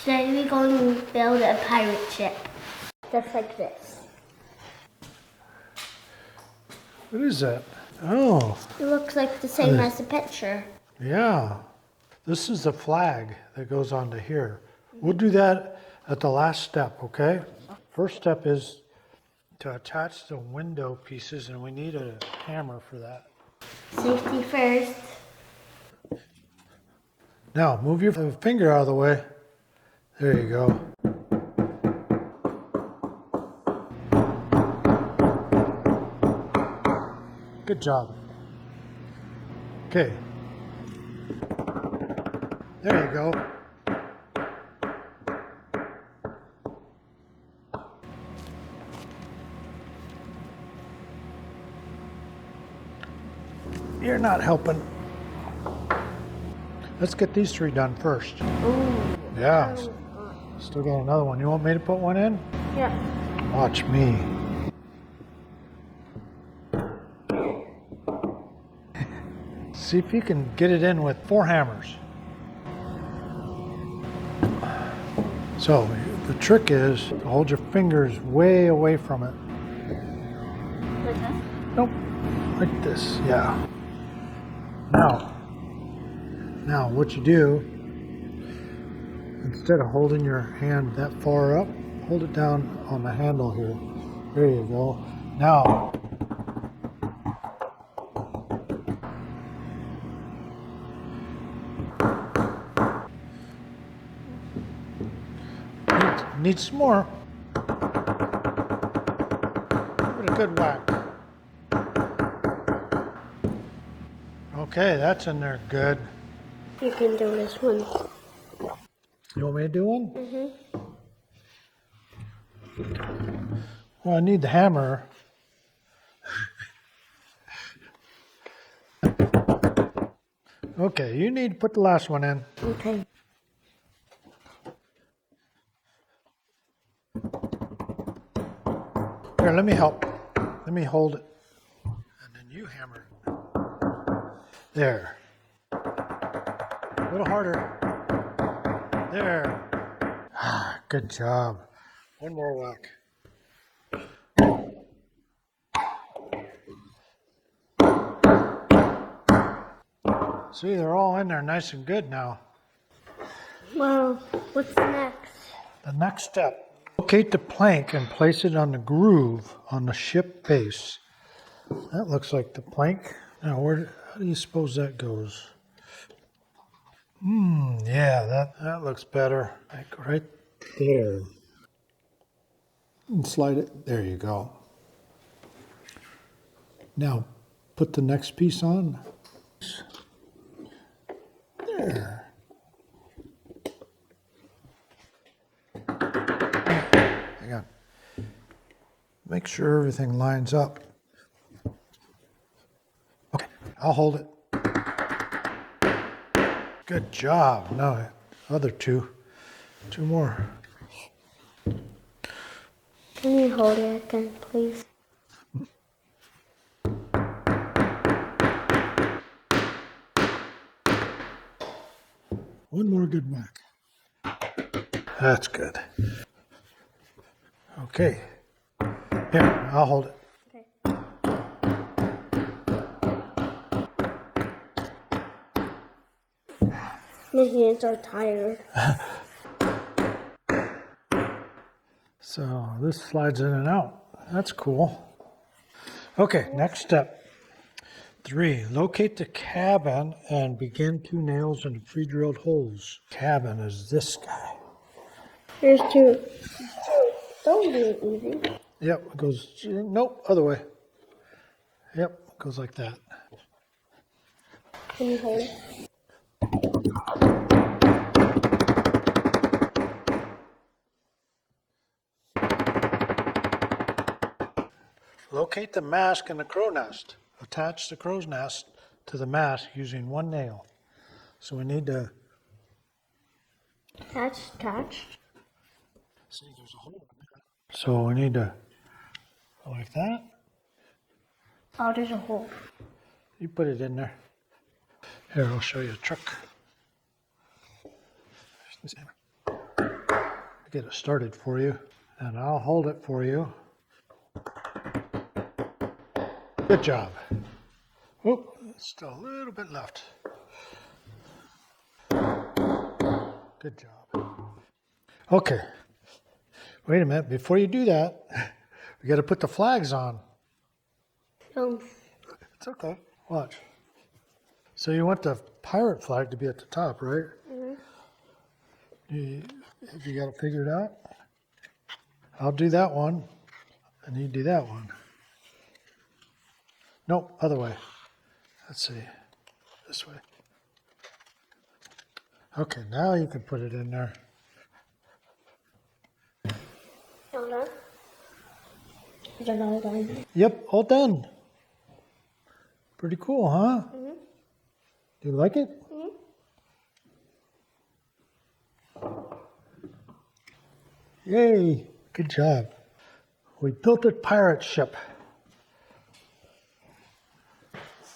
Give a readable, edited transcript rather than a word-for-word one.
Today we're going to build a pirate ship. Just like this. What is that? Oh. It looks like the same as the picture. Yeah. This is the flag that goes onto here. We'll do that at the last step, okay? First step is to attach the window pieces, and we need a hammer for that. Safety first. Now, move your finger out of the way. There you go. Good job. Okay. There you go. You're not helping. Let's get these three done first. Ooh. Yeah. Still got another one. You want me to put one in? Yeah. Watch me. See if you can get it in with 4 hammers. So the trick is to hold your fingers way away from it. Like that? Nope. Like this, yeah. Now what you do, instead of holding your hand that far up, hold it down on the handle here. There you go. Now, need some more. Give it a good whack. Okay, that's in there good. You can do this one. You want me to do one? Mm-hmm. Well, I need the hammer. Okay, you need to put the last one in. Okay. Here, let me help. Let me hold it. And then you hammer it. There. A little harder. There. Ah, good job. One more whack. See, they're all in there nice and good now. Well, what's next? The next step, locate the plank and place it on the groove on the ship base. That looks like the plank. Now, how do you suppose that goes? Yeah, that looks better. Like right there. And slide it. There you go. Now, put the next piece on. There. Hang on. Make sure everything lines up. Okay, I'll hold it. Good job. Now, other two more. Can you hold it again, please? One more good whack. That's good. Okay. Here, I'll hold it. Okay. My hands are tired. So this slides in and out. That's cool. Okay, next step. 3, locate the cabin and begin 2 nails in the pre-drilled holes. Cabin is this guy. Here's 2. Don't do it easy. Yep, it goes, nope, other way. Yep, it goes like that. Can you hold it? Locate the mast in the crow nest. Attach the crow's nest to the mast using 1 nail. So we need to... Attached. See, there's a hole in there. So we need to go like that. Oh, there's a hole. You put it in there. Here, I'll show you a trick. I'll get it started for you, and I'll hold it for you. Good job. Oh, still a little bit left. Good job. Okay. Wait a minute. Before you do that, we got to put the flags on. It's okay. Watch. So you want the pirate flag to be at the top, right? Have you got it figured out? I'll do that one, and you do that one. Nope, other way. Let's see. This way. Okay, now you can put it in there. Hold on. Is it all done? Yep, all done. Pretty cool, huh? Do you like it? Yay, good job. We built a pirate ship.